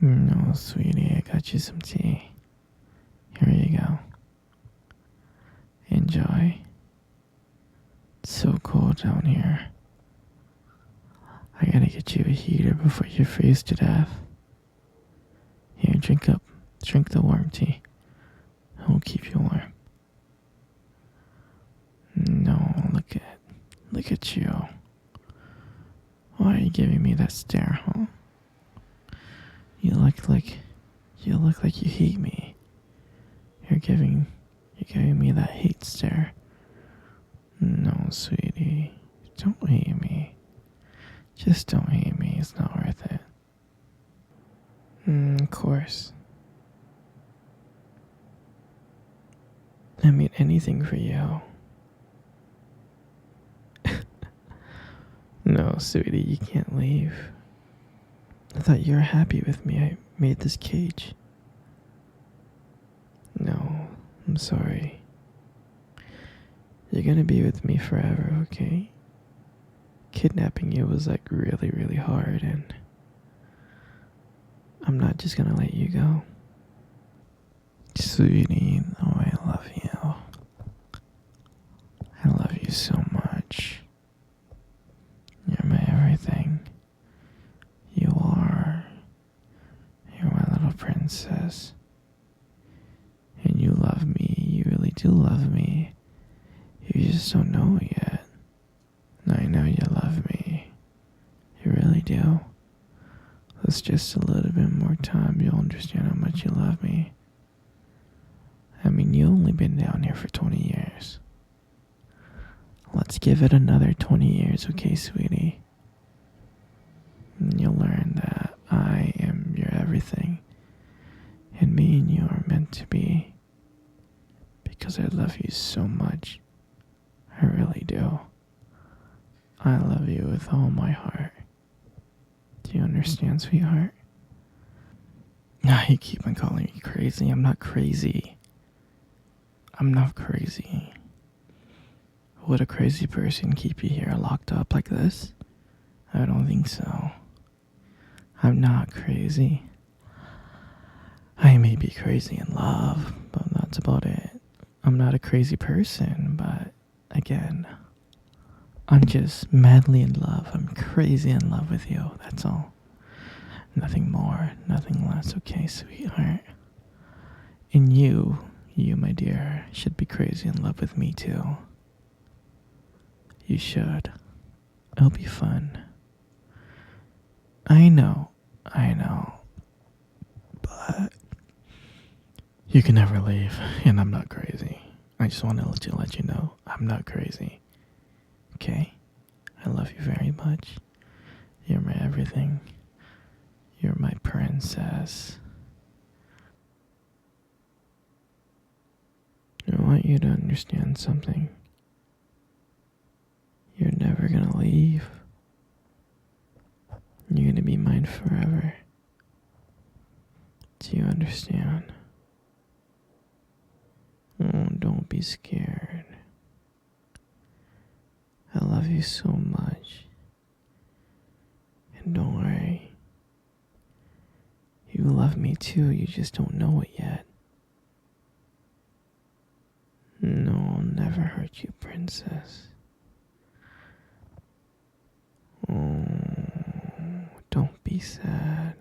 No, sweetie, I got you some tea. Here you go. Enjoy. It's so cold down here. I gotta get you a heater before you freeze to death. Here, drink up. Drink the warm tea. It'll keep you warm. No, look at you. Why are you giving me that stare, huh? You look like you hate me. You're giving me that hate stare. No, sweetie, don't hate me. Just don't hate me. It's not worth it. Of course. I mean anything for you. No, sweetie, you can't leave. I thought you were happy with me. I made this cage. No, I'm sorry. You're gonna be with me forever, okay? Kidnapping you was like really, really hard, and I'm not just gonna let you go. Sweetie, oh, I love you. I love you so much. You're my everything. You are. You're my little princess. And you love me. You really do love me. You just don't know it yet. I know you love me. You really do. With just a little bit more time, you'll understand how much you love me. I mean, you only been down here for 20 years. Let's give it another 20 years, okay, sweetie? And you'll learn that I am your everything. And me and you are meant to be. Because I love you so much. I really do. I love you with all my heart. Do you understand, sweetheart? Nah, you keep on calling me crazy. I'm not crazy. I'm not crazy. Would a crazy person keep you here locked up like this? I don't think so. I'm not crazy. I may be crazy in love, but that's about it. I'm not a crazy person, but again, I'm just madly in love. I'm crazy in love with you, that's all. Nothing more, nothing less, okay, sweetheart? And you, my dear, should be crazy in love with me too. You should. It'll be fun. I know. But you can never leave, and I'm not crazy. I just want to let you know I'm not crazy. Okay? I love you very much. You're my everything. You're my princess. I want you to understand something. You're never gonna leave. You're gonna be mine forever. Do you understand? Oh, don't be scared. I love you so much. And don't worry. You love me too, you just don't know it yet. No, I'll never hurt you, princess. Oh, don't be sad.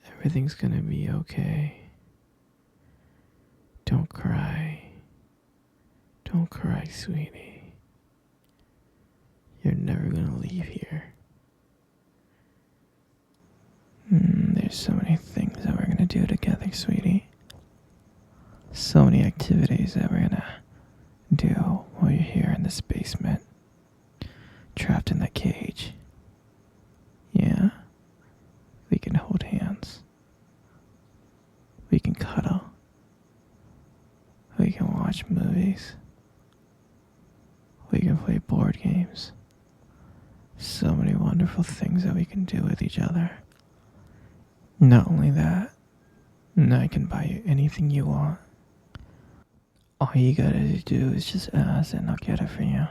Everything's gonna be okay. Don't cry. Don't cry, sweetie. You're never gonna leave here. There's so many things that we're gonna do together, sweetie. So many activities that we're gonna do while you're here in this basement. Trapped in that cage. Yeah? We can hold hands. We can cuddle. We can watch movies. We can play board games. So many wonderful things that we can do with each other. Not only that, I can buy you anything you want. All you gotta do is just ask and I'll get it for you.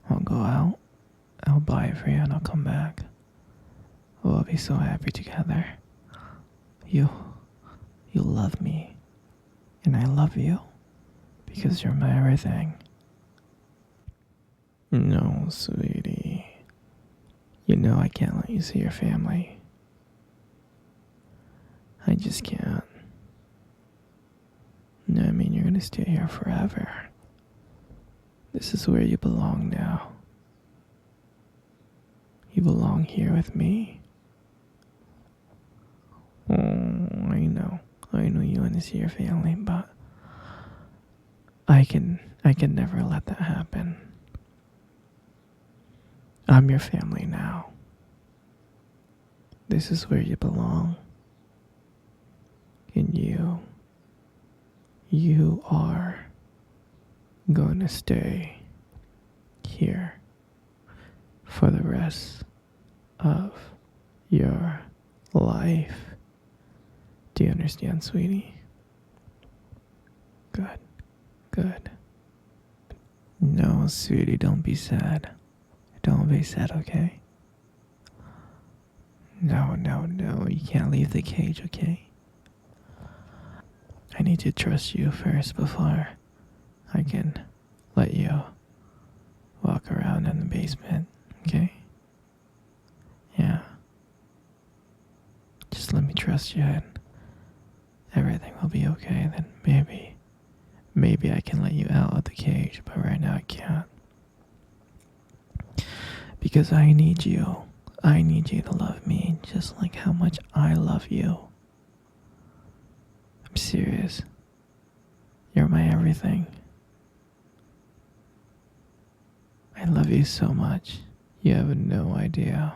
I'll go out, I'll buy it for you, and I'll come back. We'll be so happy together. You, you love me, and I love you, because you're my everything. No, sweetie. You know I can't let you see your family. I just can't. No, I mean, you're gonna stay here forever. This is where you belong now. You belong here with me. Oh, I know. I know you want to see your family, but I can never let that happen. I'm your family now. This is where you belong. And you are gonna stay here for the rest of your life. Do you understand, sweetie? Good. Good. No, sweetie, don't be sad. Don't be sad, okay? No, you can't leave the cage, okay? I need to trust you first before I can let you walk around in the basement, okay? Yeah. Just let me trust you and everything will be okay. Then maybe I can let you out of the cage, but right now I can't. Because I need you. I need you to love me just like how much I love you. I'm serious. You're my everything. I love you so much. You have no idea.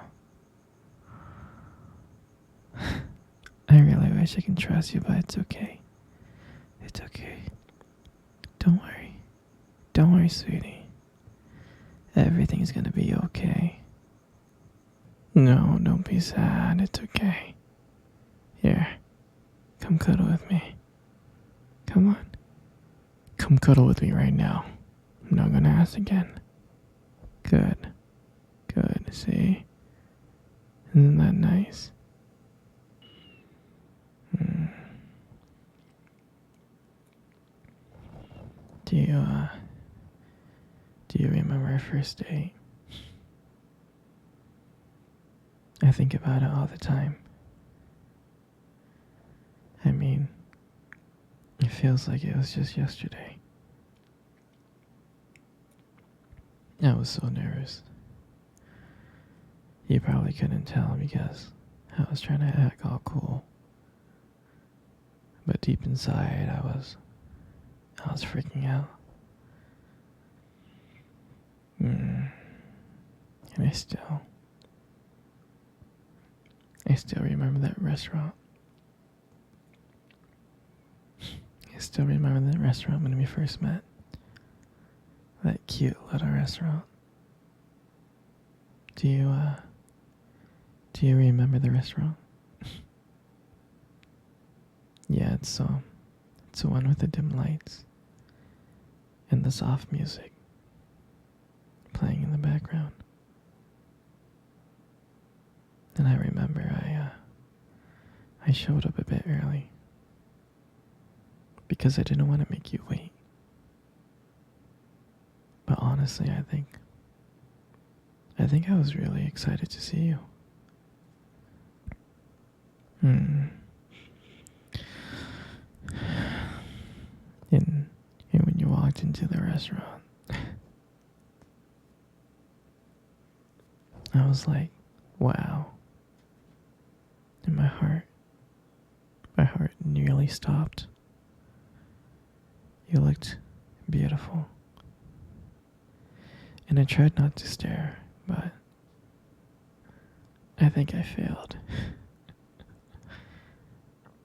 I really wish I can trust you, but it's okay. It's okay. Don't worry. Don't worry, sweetie. Everything's gonna be okay. No, don't be sad. It's okay. Here, come cuddle with me. Come on. Come cuddle with me right now. I'm not gonna ask again. Good. Good. See? Isn't that nice? Do you remember our first date? I think about it all the time. I mean, it feels like it was just yesterday. I was so nervous. You probably couldn't tell because I was trying to act all cool. But deep inside, I was freaking out. And I still remember that restaurant. I still remember that restaurant when we first met. That cute little restaurant. Do you remember the restaurant? Yeah, it's the one with the dim lights and the soft music playing in the background. And I remember I showed up a bit early because I didn't want to make you wait. But honestly, I think I was really excited to see you. And when you walked into the restaurant, I was like, wow. And my heart nearly stopped. You looked beautiful. And I tried not to stare, but I think I failed.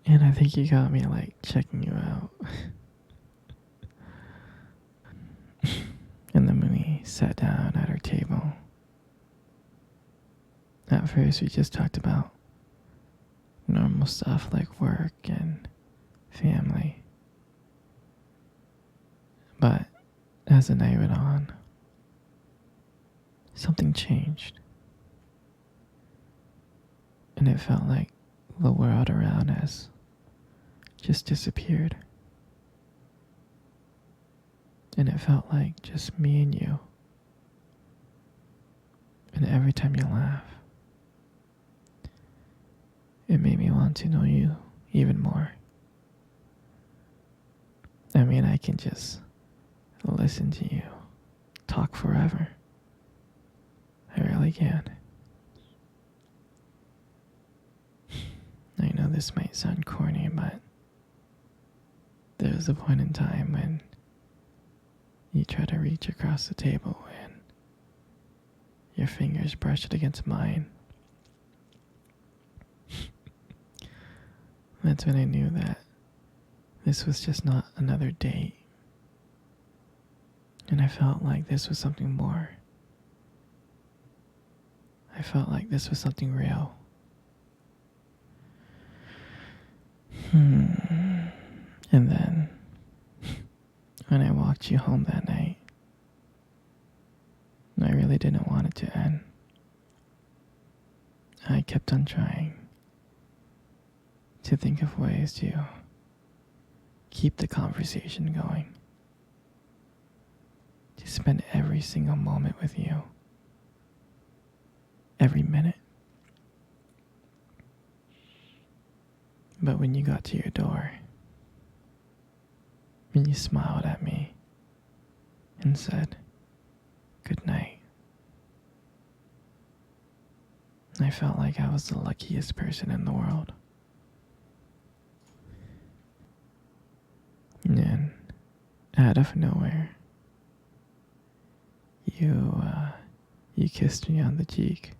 And I think you got me like checking you out. And then when we sat down at our table, at first we just talked about normal stuff like work and family. But as the night went on, something changed. and it felt like the world around us just disappeared. And it felt like just me and you. And every time you laugh, it made me want to know you even more. I mean, I can just listen to you talk forever. I really can. I know this might sound corny, but there was a point in time when you try to reach across the table and your fingers brushed against mine. That's when I knew that this was just not another date. And I felt like this was something more. I felt like this was something real. And then, when I walked you home that night, I really didn't want it to end. I kept on trying to think of ways to keep the conversation going, to spend every single moment with you, every minute. But when you got to your door, and you smiled at me and said, "Good night," I felt like I was the luckiest person in the world. And then, out of nowhere, you kissed me on the cheek.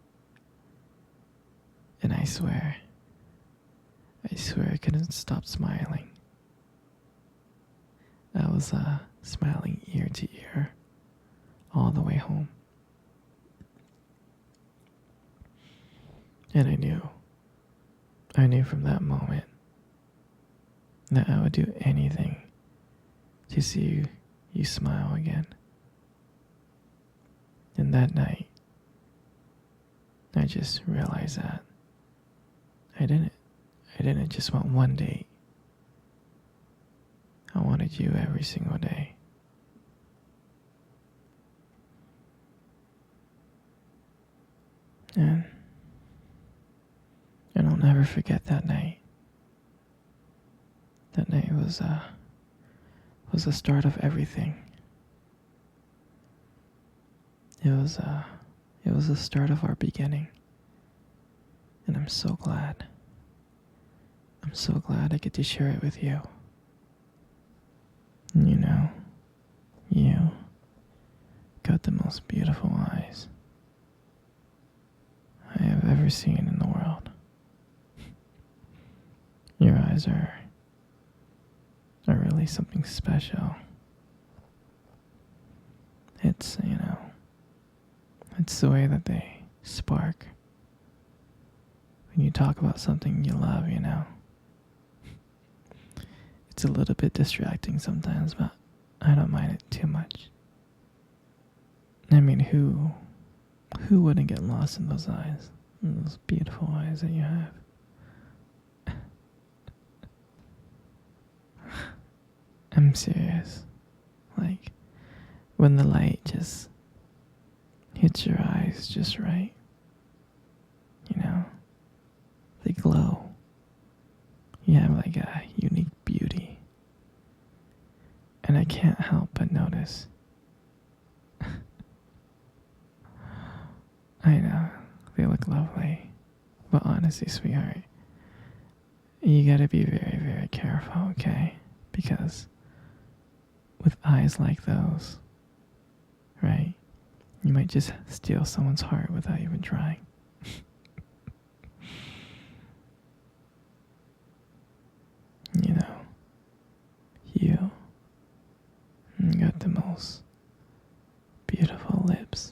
And I swear I couldn't stop smiling. I was smiling ear to ear all the way home. And I knew from that moment that I would do anything to see you smile again. And that night, I just realized that I didn't just want one date. I wanted you every single day. And I'll never forget that night. That night was the start of everything. It was the start of our beginning. And I'm so glad. I'm so glad I get to share it with you. You know, you got the most beautiful eyes I have ever seen in the world. Your eyes are really something special. It's, it's the way that they spark when you talk about something you love, It's a little bit distracting sometimes, but I don't mind it too much. I mean, who wouldn't get lost in those eyes? In those beautiful eyes that you have. I'm serious. Like, when the light just hits your eyes just right, they glow. You have like a unique beauty. And I can't help but notice. I know, they look lovely. But honestly, sweetheart, you gotta be very, very careful, okay? Because with eyes like those, right, you might just steal someone's heart without even trying. You got the most beautiful lips